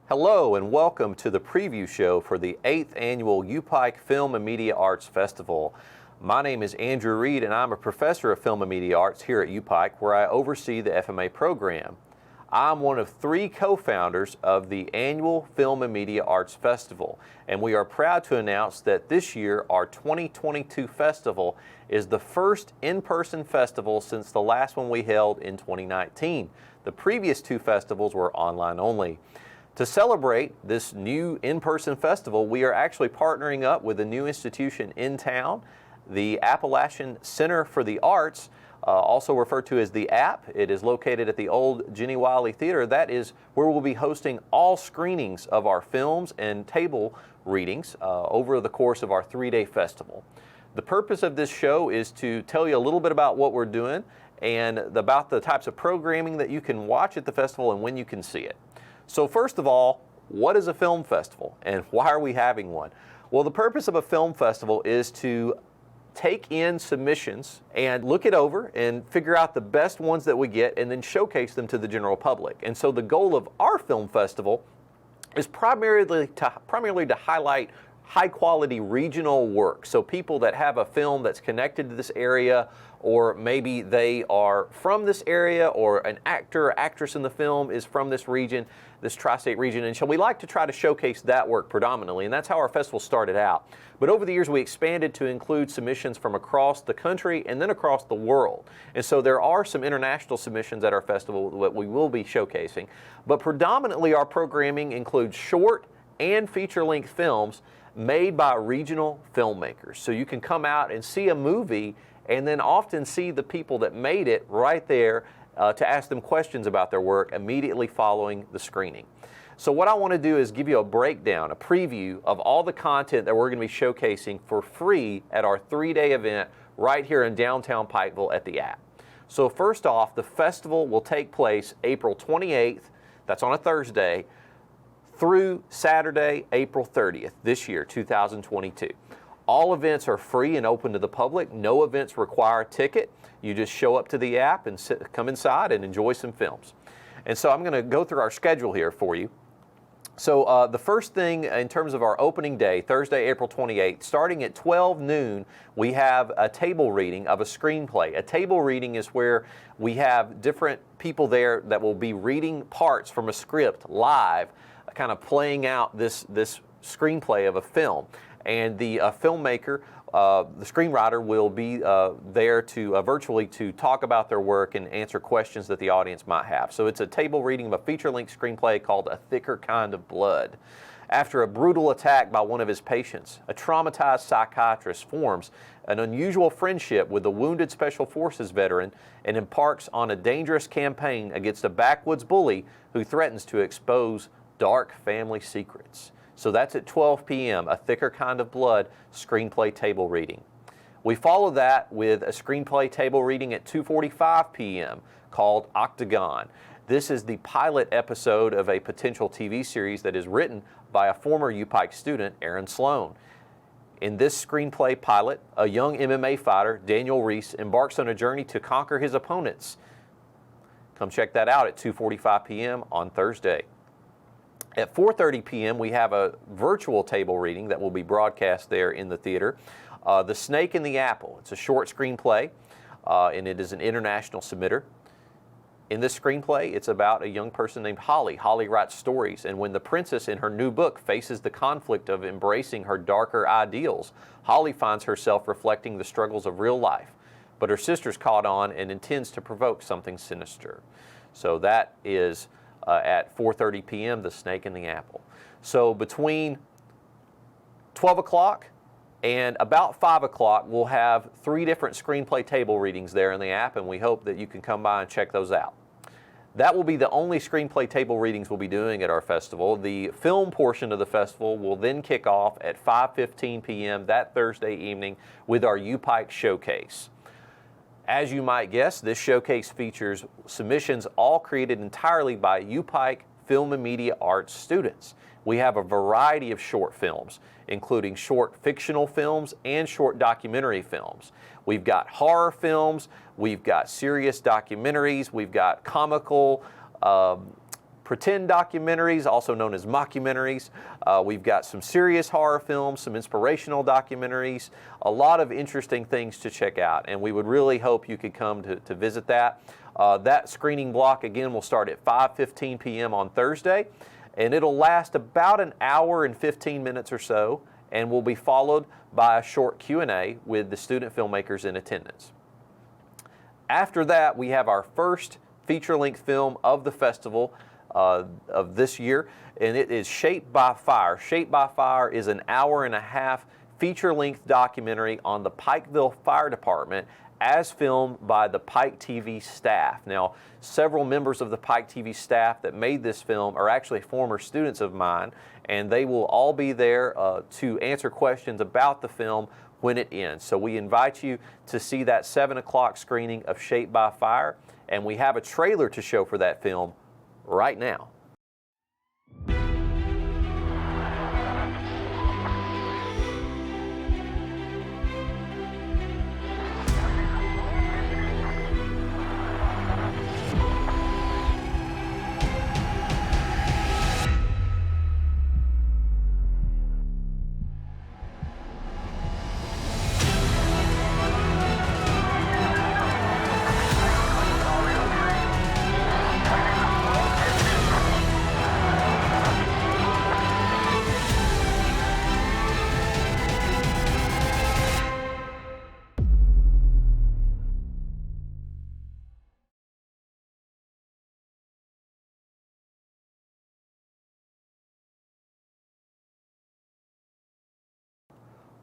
Hello and welcome to the preview show for the 8th annual UPIKE Film and Media Arts Festival. My name is Andrew Reed and I'm a professor of film and media arts here at UPIKE, where I oversee the FMA program. I'm one of 3 co-founders of the annual Film and Media Arts Festival, and we are proud to announce that this year our 2022 festival is the first in-person festival since the last one we held in 2019. The previous 2 festivals were online only. To celebrate this new in-person festival, we are actually partnering up with a new institution in town, the Appalachian Center for the Arts, also referred to as the App. It is located at the old Jenny Wiley Theatre. That is where we'll be hosting all screenings of our films and table readings over the course of our 3-day festival. The purpose of this show is to tell you a little bit about what we're doing and about the types of programming that you can watch at the festival and when you can see it. So first of all, what is a film festival and why are we having one? Well, the purpose of a film festival is to take in submissions and look it over and figure out the best ones that we get and then showcase them to the general public. And so the goal of our film festival is primarily to highlight high-quality regional work. So people that have a film that's connected to this area, or maybe they are from this area, or an actor or actress in the film is from this region, this tri-state region, and so we like to try to showcase that work predominantly, and that's how our festival started out. But over the years we expanded to include submissions from across the country and then across the world. And so there are some international submissions at our festival that we will be showcasing. But predominantly our programming includes short and feature-length films made by regional filmmakers. So you can come out and see a movie and then often see the people that made it right there to ask them questions about their work immediately following the screening. So what I want to do is give you a breakdown, a preview of all the content that we're going to be showcasing for free at our 3-day event right here in downtown Pikeville at the App. So first off, the festival will take place April 28th, that's on a Thursday, through Saturday, April 30th, this year, 2022. All events are free and open to the public. No events require a ticket. You just show up to the App and come inside and enjoy some films. And so I'm going to go through our schedule here for you. So the first thing in terms of our opening day, Thursday, April 28th, starting at 12 noon, we have a table reading of a screenplay. A table reading is where we have different people there that will be reading parts from a script live, kind of playing out this screenplay of a film. And the filmmaker, the screenwriter, will be there to virtually to talk about their work and answer questions that the audience might have. So it's a table reading of a feature-length screenplay called A Thicker Kind of Blood. After a brutal attack by one of his patients, a traumatized psychiatrist forms an unusual friendship with a wounded Special Forces veteran and embarks on a dangerous campaign against a backwoods bully who threatens to expose dark family secrets. So that's at 12 p.m., A Thicker Kind of Blood screenplay table reading. We follow that with a screenplay table reading at 2:45 p.m. called Octagon. This is the pilot episode of a potential TV series that is written by a former UPIKE student, Aaron Sloan. In this screenplay pilot, a young MMA fighter, Daniel Reese, embarks on a journey to conquer his opponents. Come check that out at 2:45 p.m. on Thursday. At 4:30 p.m. we have a virtual table reading that will be broadcast there in the theater. The Snake and the Apple. It's a short screenplay and it is an international submitter. In this screenplay, it's about a young person named Holly. Holly writes stories, and when the princess in her new book faces the conflict of embracing her darker ideals, Holly finds herself reflecting the struggles of real life. But her sister's caught on and intends to provoke something sinister. So that is at 4:30 p.m., The Snake and the Apple. So between 12 o'clock and about 5 o'clock, we'll have 3 different screenplay table readings there in the App, and we hope that you can come by and check those out. That will be the only screenplay table readings we'll be doing at our festival. The film portion of the festival will then kick off at 5:15 p.m. that Thursday evening with our UPIKE Showcase. As you might guess, this showcase features submissions all created entirely by UPIKE Film and Media Arts students. We have a variety of short films, including short fictional films and short documentary films. We've got horror films, we've got serious documentaries, we've got comical pretend documentaries, also known as mockumentaries. We've got some serious horror films, some inspirational documentaries, a lot of interesting things to check out, and we would really hope you could come to visit that. That screening block, again, will start at 5:15 p.m. on Thursday, and it'll last about an hour and 15 minutes or so, and will be followed by a short Q&A with the student filmmakers in attendance. After that, we have our first feature-length film of the festival of this year, and it is Shaped by Fire. Shaped by Fire is an hour-and-a-half feature-length documentary on the Pikeville Fire Department as filmed by the Pike TV staff. Now, several members of the Pike TV staff that made this film are actually former students of mine, and they will all be there to answer questions about the film when it ends. So we invite you to see that 7 o'clock screening of Shaped by Fire, and we have a trailer to show for that film right now.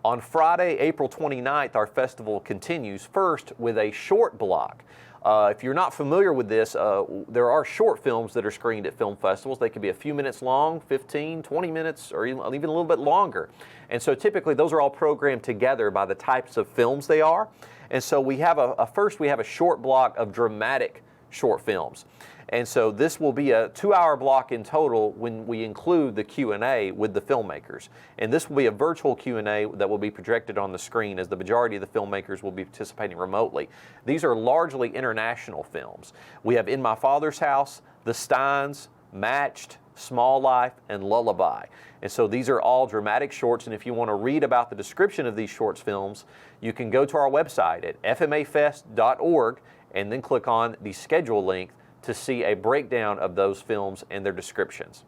On Friday, April 29th, our festival continues first with a short block. If you're not familiar with this, there are short films that are screened at film festivals. They can be a few minutes long, 15, 20 minutes, or even a little bit longer. And so typically those are all programmed together by the types of films they are. And so we have first we have a short block of dramatic short films. And so this will be a 2-hour block in total when we include the Q&A with the filmmakers. And this will be a virtual Q&A that will be projected on the screen, as the majority of the filmmakers will be participating remotely. These are largely international films. We have In My Father's House, The Steins, Matched, Small Life, and Lullaby. And so these are all dramatic shorts, and if you want to read about the description of these short films, you can go to our website at fmafest.org and then click on the schedule link to see a breakdown of those films and their descriptions.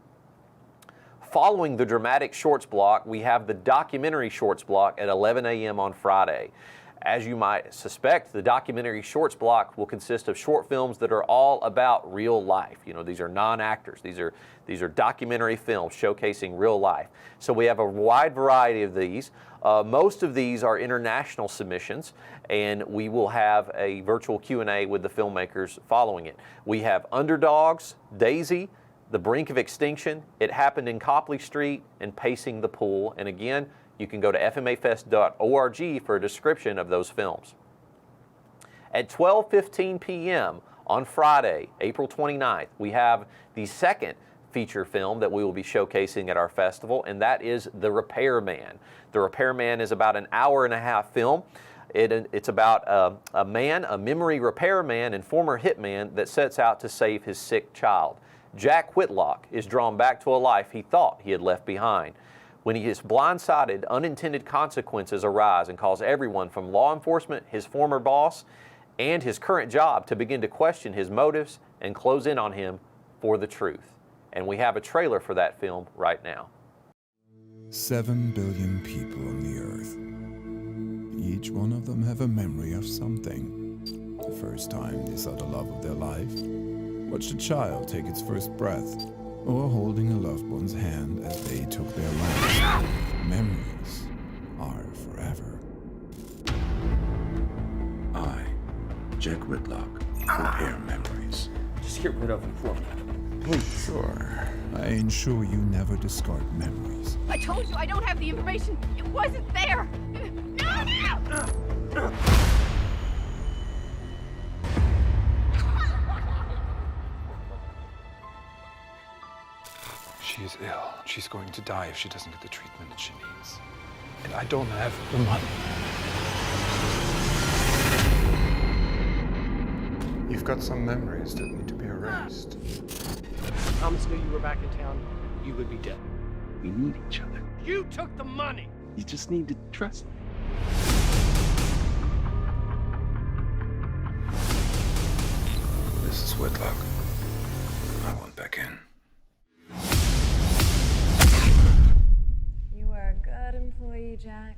Following the dramatic shorts block, we have the documentary shorts block at 11 a.m. on Friday. As you might suspect, the documentary shorts block will consist of short films that are all about real life. You know, these are non-actors. These are documentary films showcasing real life. So we have a wide variety of these. Most of these are international submissions, and we will have a virtual Q&A with the filmmakers following it. We have Underdogs, Daisy, The Brink of Extinction, It Happened in Copley Street, and Pacing the Pool. And again, you can go to fmafest.org for a description of those films. At 12:15 p.m. on Friday, April 29th, we have the second feature film that we will be showcasing at our festival, and that is The Repairman. The Repairman is about an hour-and-a-half film. It's about a man, a memory repairman and former hitman that sets out to save his sick child. Jack Whitlock is drawn back to a life he thought he had left behind. When he is blindsided, unintended consequences arise and cause everyone from law enforcement, his former boss, and his current job to begin to question his motives and close in on him for the truth. And we have a trailer for that film right now. 7 billion people on the earth. Each one of them have a memory of something. The first time they saw the love of their life, watched a child take its first breath, or holding a loved one's hand as they took their last. Memories are forever. I, Jack Whitlock, repair memories. Just get rid of them for me. Please. Sure. I ensure you never discard memories. I told you I don't have the information. It wasn't there. No! She is ill. She's going to die if she doesn't get the treatment that she needs. And I don't have the money. You've got some memories that need to be erased. Thomas knew you were back in town, you would be dead. We need each other. You took the money! You just need to trust me. This is Whitlock. I want back in. You are a good employee, Jack.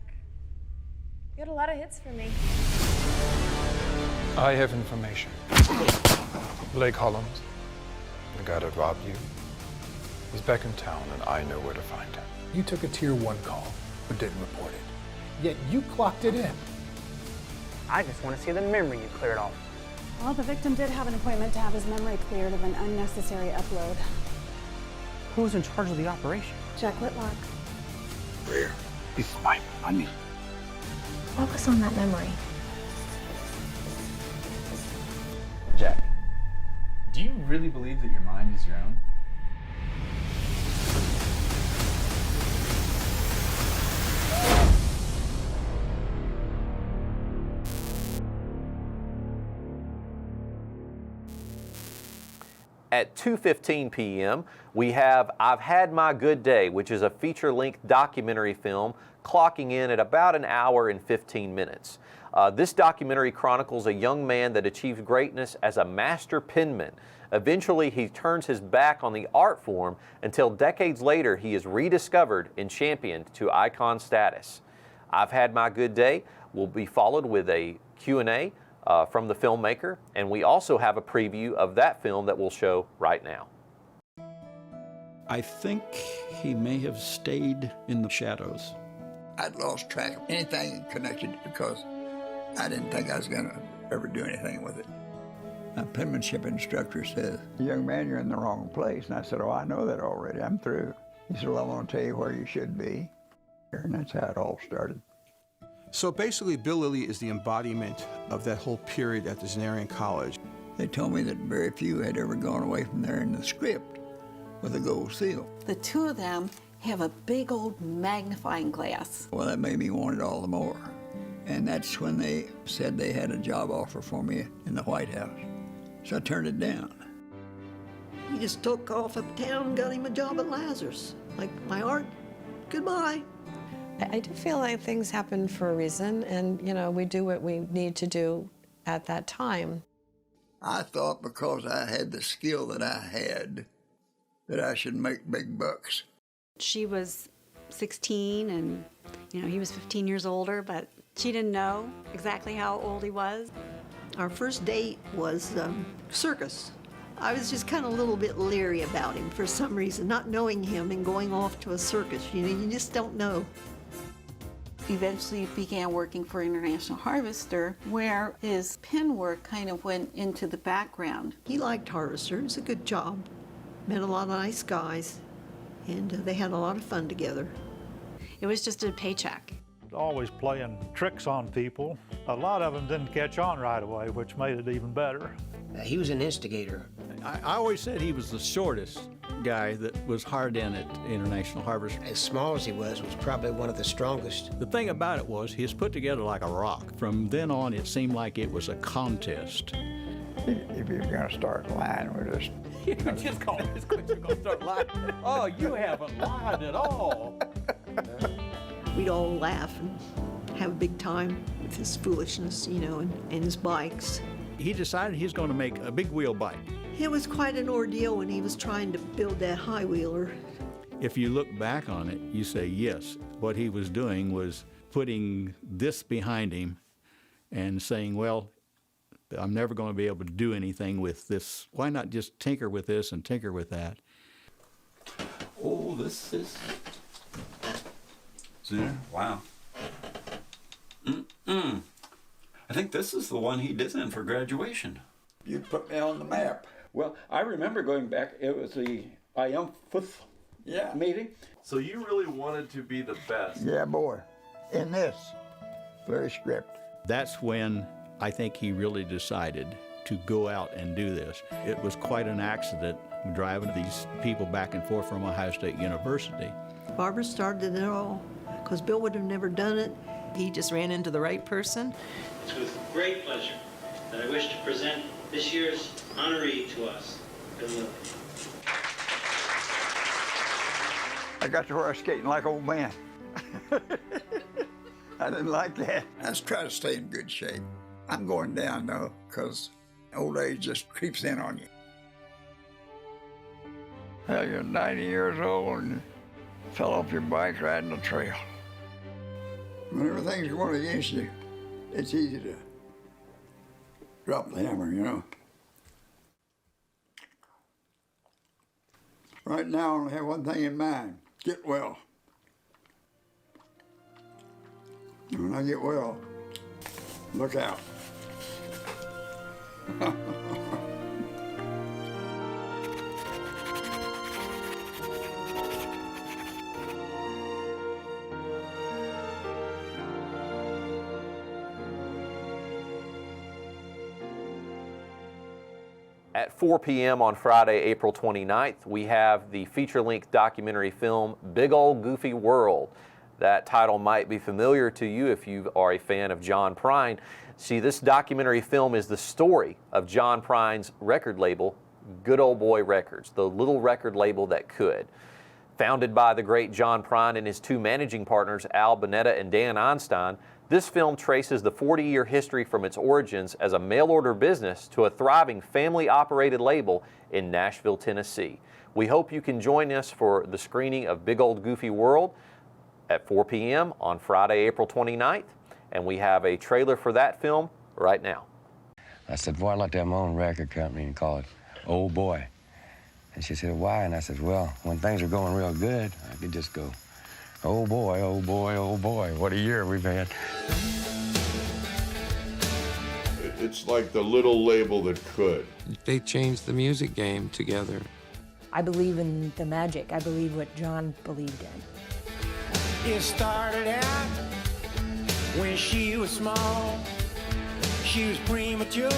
You had a lot of hits for me. I have information. Blake Holland, the guy that robbed you, is back in town, and I know where to find him. You took a Tier 1 call, but didn't report it. Yet you clocked it in. I just want to see the memory you cleared off. Well, the victim did have an appointment to have his memory cleared of an unnecessary upload. Who was in charge of the operation? Jack Whitlock. Where is my money? Focus on that memory. Jack, do you really believe that your mind is your own? At 2:15 p.m., we have I've Had My Good Day, which is a feature-length documentary film clocking in at about an hour and 15 minutes. This documentary chronicles a young man that achieved greatness as a master penman. Eventually, he turns his back on the art form until decades later he is rediscovered and championed to icon status. I've Had My Good Day will be followed with a Q&A from the filmmaker, and we also have a preview of that film that we'll show right now. I think he may have stayed in the shadows. I'd lost track of anything connected because I didn't think I was going to ever do anything with it. My penmanship instructor says, "Young man, you're in the wrong place." And I said, "Oh, I know that already. I'm through." He said, "Well, I want to tell you where you should be." And that's how it all started. So basically, Bill Lilly is the embodiment of that whole period at the Zenarian College. They told me that very few had ever gone away from there in the script with a gold seal. The two of them have a big old magnifying glass. Well, that made me want it all the more. And that's when they said they had a job offer for me in the White House. So I turned it down. He just took off uptown and got him a job at Lazarus. Like, my art, goodbye. I do feel like things happen for a reason, and, you know, we do what we need to do at that time. I thought because I had the skill that I had, that I should make big bucks. She was 16 and, you know, he was 15 years older, but she didn't know exactly how old he was. Our first date was circus. I was just kind of a little bit leery about him for some reason, not knowing him and going off to a circus. You know, you just don't know. Eventually began working for International Harvester, where his pen work kind of went into the background. He liked Harvester. It was a good job. Met a lot of nice guys, and they had a lot of fun together. It was just a paycheck. Always playing tricks on people. A lot of them didn't catch on right away, which made it even better. He was an instigator. I always said he was the shortest guy that was hard in at International Harvester. As small as he was probably one of the strongest. The thing about it was he was put together like a rock. From then on, it seemed like it was a contest. If you're going to start lying, we're just... You just call this quick, you're going to start lying. Oh, you haven't lied at all. We'd all laugh and have a big time with his foolishness, you know, and his bikes. He decided he was going to make a big wheel bike. It was quite an ordeal when he was trying to build that high wheeler. If you look back on it, you say, yes, what he was doing was putting this behind him and saying, well, I'm never going to be able to do anything with this. Why not just tinker with this and tinker with that? Oh, this is... There? Wow. I think this is the one he did in for graduation. You put me on the map. Well, I remember going back, it was the IUMFth meeting. So you really wanted to be the best? Yeah, boy. In this very script. That's when I think he really decided to go out and do this. It was quite an accident driving these people back and forth from Ohio State University. Barbara started it all, because Bill would have never done it. He just ran into the right person. It's with great pleasure that I wish to present this year's honoree to us, Bill Lilly. I got to where I was skating like old man. I didn't like that. Let's try to stay in good shape. I'm going down, though, because old age just creeps in on you. Hell, you're 90 years old and you fell off your bike riding a trail. When everything's going against you, it's easy to drop the hammer, you know. Right now, I only have one thing in mind: get well. And when I get well, look out. At 4 p.m. on Friday, April 29th, we have the feature-length documentary film, Big Old Goofy World. That title might be familiar to you if you are a fan of John Prine. See, this documentary film is the story of John Prine's record label, Good Old Boy Records, the little record label that could. Founded by the great John Prine and his two managing partners, Al Bonetta and Dan Einstein, this film traces the 40-year history from its origins as a mail-order business to a thriving family-operated label in Nashville, Tennessee. We hope you can join us for the screening of Big Old Goofy World at 4 p.m. on Friday, April 29th, and we have a trailer for that film right now. I said, boy, I'd like to have my own record company and call it Old Boy. And she said, why? And I said, well, when things are going real good, I could just go, oh boy, oh boy, oh boy, what a year we've had. It's like the little label that could. They changed the music game together. I believe in the magic. I believe what John believed in. It started out when she was small. She was premature.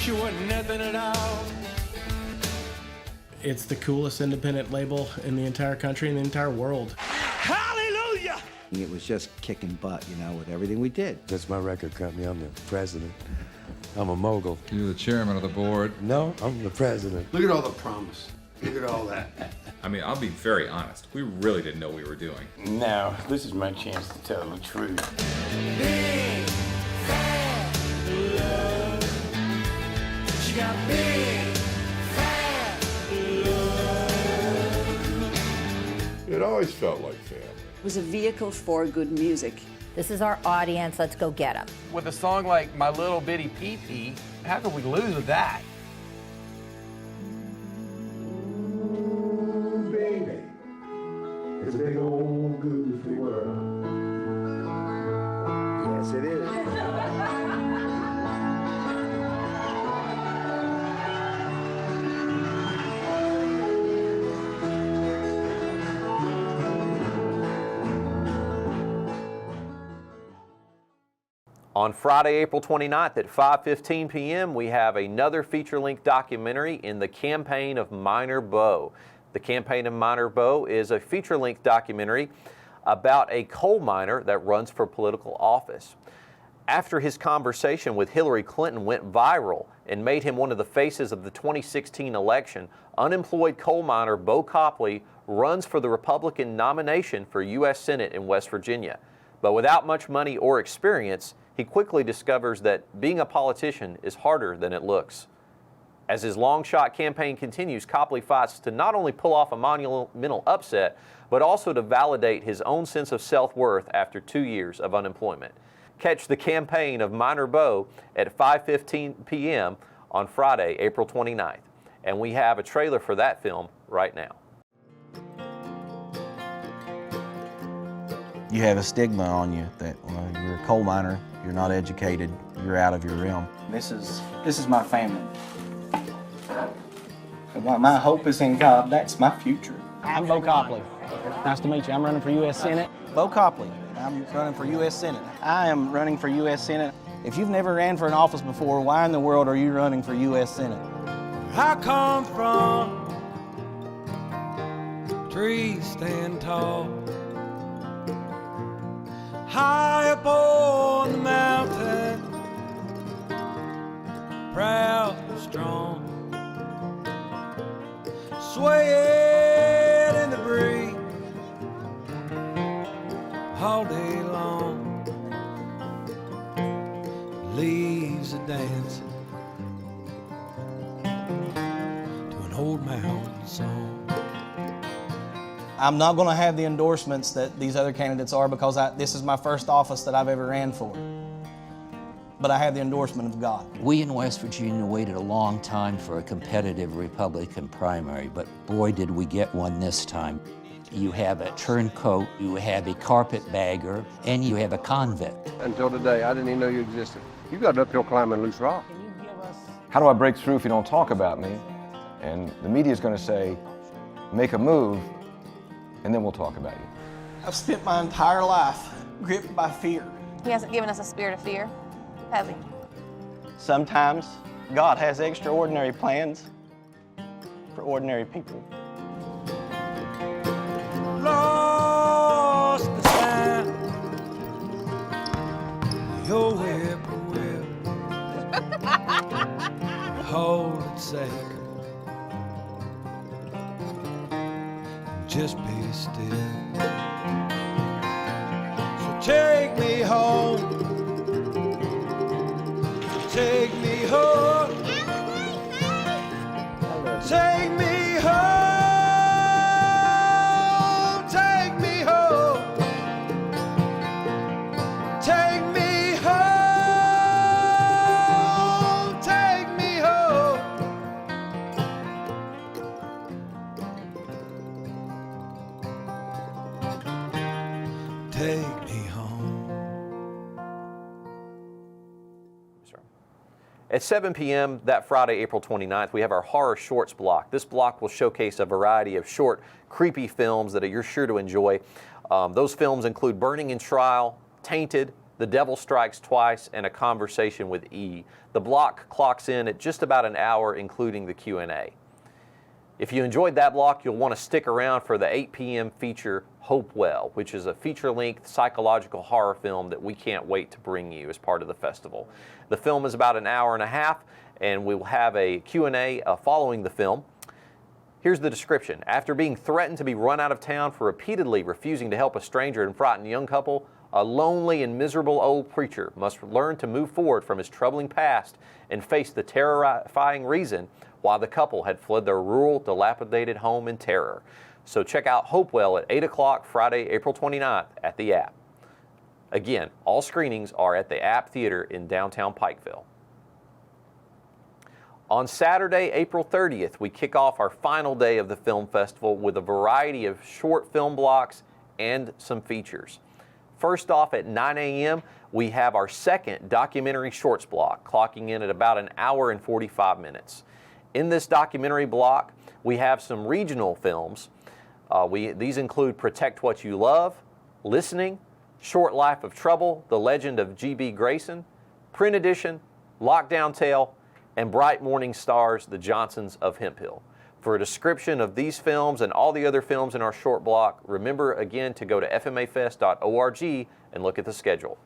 She wasn't nothing at all. It's the coolest independent label in the entire country and the entire world. Hallelujah! It was just kicking butt, you know, with everything we did. That's my record company. I'm the president. I'm a mogul. You're the chairman of the board? No, I'm the president. Look at all the promise. Look at all that. I mean, I'll be very honest. We really didn't know what we were doing. Now, this is my chance to tell the truth. Big, fat love. She got big, fat love. It always felt like family. It was a vehicle for good music. This is our audience, let's go get them. With a song like My Little Bitty Pee-Pee, how could we lose with that? Baby, it's a big old goofy world. Yes, it is. On Friday, April 29th at 5:15 p.m., we have another feature-length documentary in the Campaign of Minor Bo. The Campaign of Minor Bo is a feature-length documentary about a coal miner that runs for political office. After his conversation with Hillary Clinton went viral and made him one of the faces of the 2016 election, unemployed coal miner Bo Copley runs for the Republican nomination for U.S. Senate in West Virginia. But without much money or experience, he quickly discovers that being a politician is harder than it looks. As his long-shot campaign continues, Copley fights to not only pull off a monumental upset, but also to validate his own sense of self-worth after 2 years of unemployment. Catch the Campaign of Minor Bo at 5:15 p.m. on Friday, April 29th. And we have a trailer for that film right now. You have a stigma on you that you're a coal miner, you're not educated, you're out of your realm. This is my family. And while my hope is in God, that's my future. I'm Bo Copley. Nice to meet you. I'm running for U.S. Senate. Bo Copley. I'm running for U.S. Senate. I am running for U.S. Senate. If you've never ran for an office before, why in the world are you running for U.S. Senate? I come from trees stand tall, high up on the mountain, proud and strong, swaying in the breeze. I'm not going to have the endorsements that these other candidates are because this is my first office that I've ever ran for. But I have the endorsement of God. We in West Virginia waited a long time for a competitive Republican primary, but boy did we get one this time. You have a turncoat, you have a carpetbagger, and you have a convict. Until today, I didn't even know you existed. You got an uphill climb in loose rock. How do I break through if you don't talk about me? And the media is going to say, make a move, and then we'll talk about you. I've spent my entire life gripped by fear. He hasn't given us a spirit of fear, has he? Sometimes God has extraordinary plans for ordinary people. Lost beside your whippoorwill. Hold it sacred. Just be still. So take me home. Take me home. Take me home. Take me home. Take me home. Take me home. Take me home. At 7 p.m. that Friday, April 29th, we have our horror shorts block. This block will showcase a variety of short, creepy films that you're sure to enjoy. Those films include Burning in Trial, Tainted, The Devil Strikes Twice, and A Conversation with E. The block clocks in at just about an hour, including the Q&A. If you enjoyed that block, you'll want to stick around for the 8 p.m. feature Hopewell, which is a feature-length psychological horror film that we can't wait to bring you as part of the festival. The film is about an hour and a half, and we will have a Q&A following the film. Here's the description. After being threatened to be run out of town for repeatedly refusing to help a stranger and frightened young couple, a lonely and miserable old preacher must learn to move forward from his troubling past and face the terrifying reason why the couple had fled their rural, dilapidated home in terror. So check out Hopewell at 8 o'clock Friday, April 29th at the App. Again, all screenings are at the App Theater in downtown Pikeville. On Saturday, April 30th, we kick off our final day of the film festival with a variety of short film blocks and some features. First off, at 9 a.m., we have our second documentary shorts block, clocking in at about an hour and 45 minutes. In this documentary block, we have some regional films. These include Protect What You Love, Listening, Short Life of Trouble, The Legend of G.B. Grayson, Print Edition, Lockdown Tale, and Bright Morning Stars, The Johnsons of Hemphill. For a description of these films and all the other films in our short block, remember again to go to fmafest.org and look at the schedule.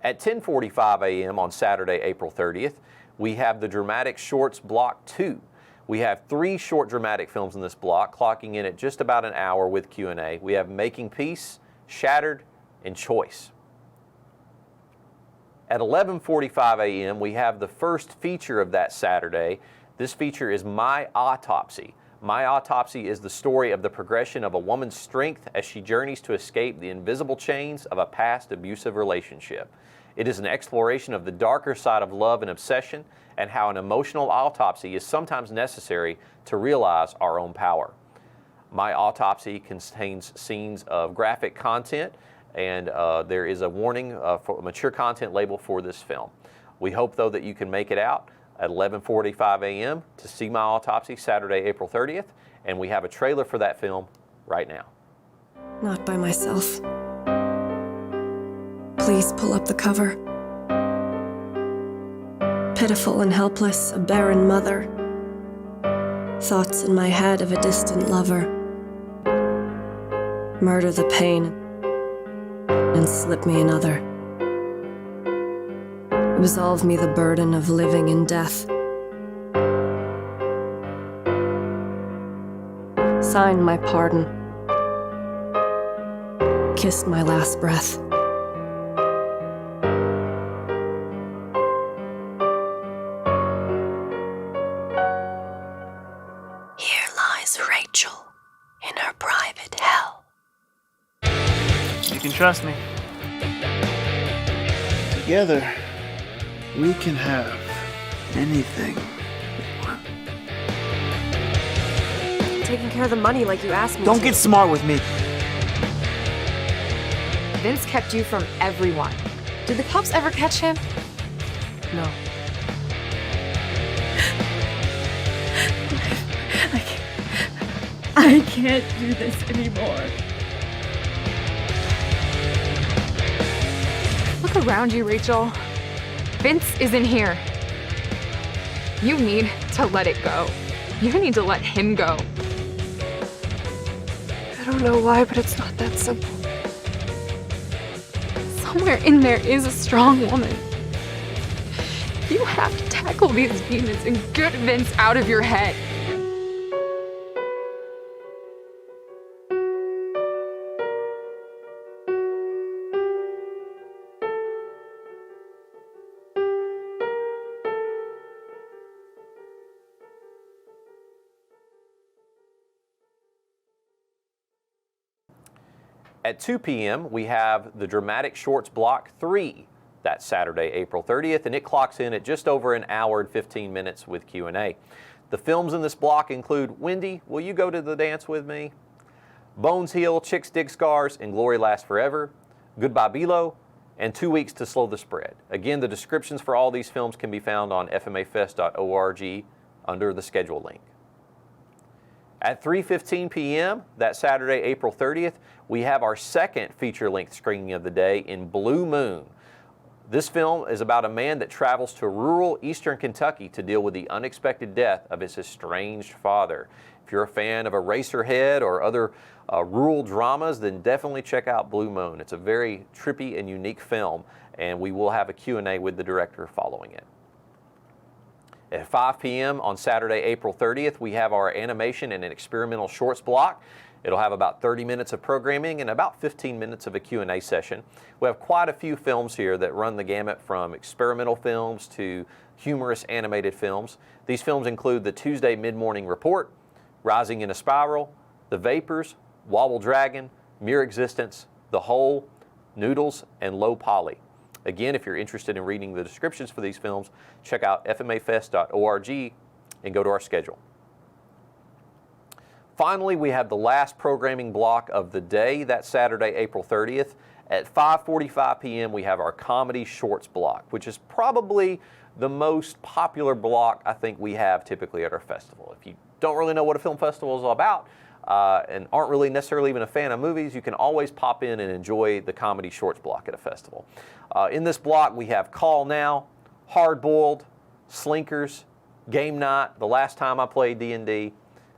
At 10:45 a.m. on Saturday, April 30th, we have the Dramatic Shorts Block 2. We have 3 short dramatic films in this block, clocking in at just about an hour with Q&A. We have Making Peace, Shattered, and Choice. At 11:45 a.m., we have the first feature of that Saturday. This feature is My Autopsy. My Autopsy is the story of the progression of a woman's strength as she journeys to escape the invisible chains of a past abusive relationship. It is an exploration of the darker side of love and obsession and how an emotional autopsy is sometimes necessary to realize our own power. My Autopsy contains scenes of graphic content, and there is a warning for mature content label for this film. We hope, though, that you can make it out at 11:45 a.m. to see My Autopsy Saturday, April 30th, and we have a trailer for that film right now. Not by myself. Please pull up the cover. Pitiful and helpless, a barren mother. Thoughts in my head of a distant lover. Murder the pain and slip me another. Absolve me the burden of living in death. Sign my pardon. Kiss my last breath. Here lies Rachel. in her private hell. You can trust me. Together, we can have anything. Taking care of the money like you asked me Don't to. get smart with me. Vince kept you from everyone. Did the cops ever catch him? No. I can't do this anymore. Look around you, Rachel. Vince isn't here. You need to let it go. You need to let him go. I don't know why, but it's not that simple. Somewhere in there is a strong woman. You have to tackle these demons and get Vince out of your head. At 2 p.m., we have the Dramatic Shorts Block 3. That's Saturday, April 30th, and it clocks in at just over an hour and 15 minutes with Q&A. The films in this block include Wendy, Will You Go to the Dance With Me?, Bones Heal, Chicks Dig Scars, and Glory Lasts Forever, Goodbye Bilo, and 2 Weeks to Slow the Spread. Again, the descriptions for all these films can be found on fmafest.org under the schedule link. At 3:15 p.m., that Saturday, April 30th, we have our second feature-length screening of the day in Blue Moon. This film is about a man that travels to rural eastern Kentucky to deal with the unexpected death of his estranged father. If you're a fan of Eraserhead or other rural dramas, then definitely check out Blue Moon. It's a very trippy and unique film, and we will have a Q&A with the director following it. At 5 p.m. on Saturday, April 30th, we have our animation and an experimental shorts block. It'll have about 30 minutes of programming and about 15 minutes of a Q&A session. We have quite a few films here that run the gamut from experimental films to humorous animated films. These films include the Tuesday Mid-Morning Report, Rising in a Spiral, The Vapors, Wobble Dragon, Mere Existence, The Hole, Noodles, and Low Poly. Again, if you're interested in reading the descriptions for these films, check out fmafest.org and go to our schedule. Finally, we have the last programming block of the day, that Saturday, April 30th. At 5:45 p.m., we have our comedy shorts block, which is probably the most popular block I think we have typically at our festival. If you don't really know what a film festival is all about and aren't really necessarily even a fan of movies, you can always pop in and enjoy the comedy shorts block at a festival. In this block, we have Call Now, Hard Boiled, Slinkers, Game Night, The Last Time I Played D&D,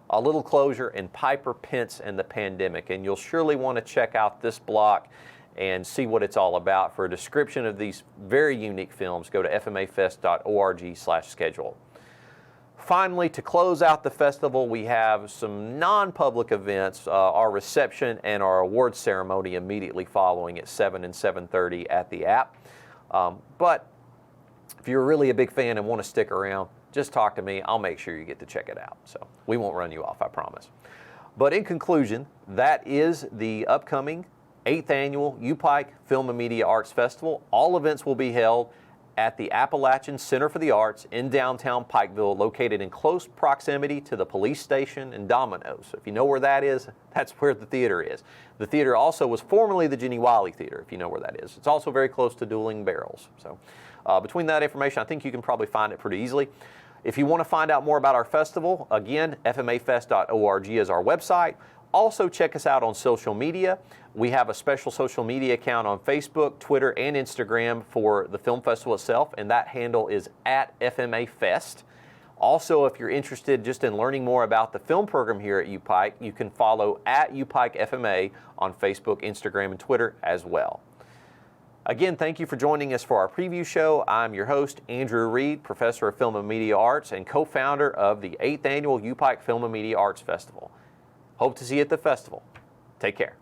A Little Closure, and Piper, Pence, and the Pandemic. And you'll surely want to check out this block and see what it's all about. For a description of these very unique films, go to fmafest.org/schedule. Finally, to close out the festival, we have some non-public events, our reception and our awards ceremony immediately following at 7 and 7:30 at the App. But if you're really a big fan and want to stick around, just talk to me. I'll make sure you get to check it out. So we won't run you off, I promise. But in conclusion, that is the upcoming 8th Annual UPIKE Film and Media Arts Festival. All events will be held at the Appalachian Center for the Arts in downtown Pikeville, located in close proximity to the police station and Domino's. So if you know where that is, that's where the theater is. The theater also was formerly the Jenny Wiley Theatre, if you know where that is. It's also very close to Dueling Barrels. So between that information, I think you can probably find it pretty easily. If you want to find out more about our festival, again, fmafest.org is our website. Also, check us out on social media. We have a special social media account on Facebook, Twitter, and Instagram for the film festival itself, and that handle is @FMAFest. Also, if you're interested just in learning more about the film program here at UPIKE, you can follow @UPIKEFMA on Facebook, Instagram, and Twitter as well. Again, thank you for joining us for our preview show. I'm your host, Andrew Reed, Professor of Film and Media Arts and co-founder of the 8th Annual UPIKE Film and Media Arts Festival. Hope to see you at the festival. Take care.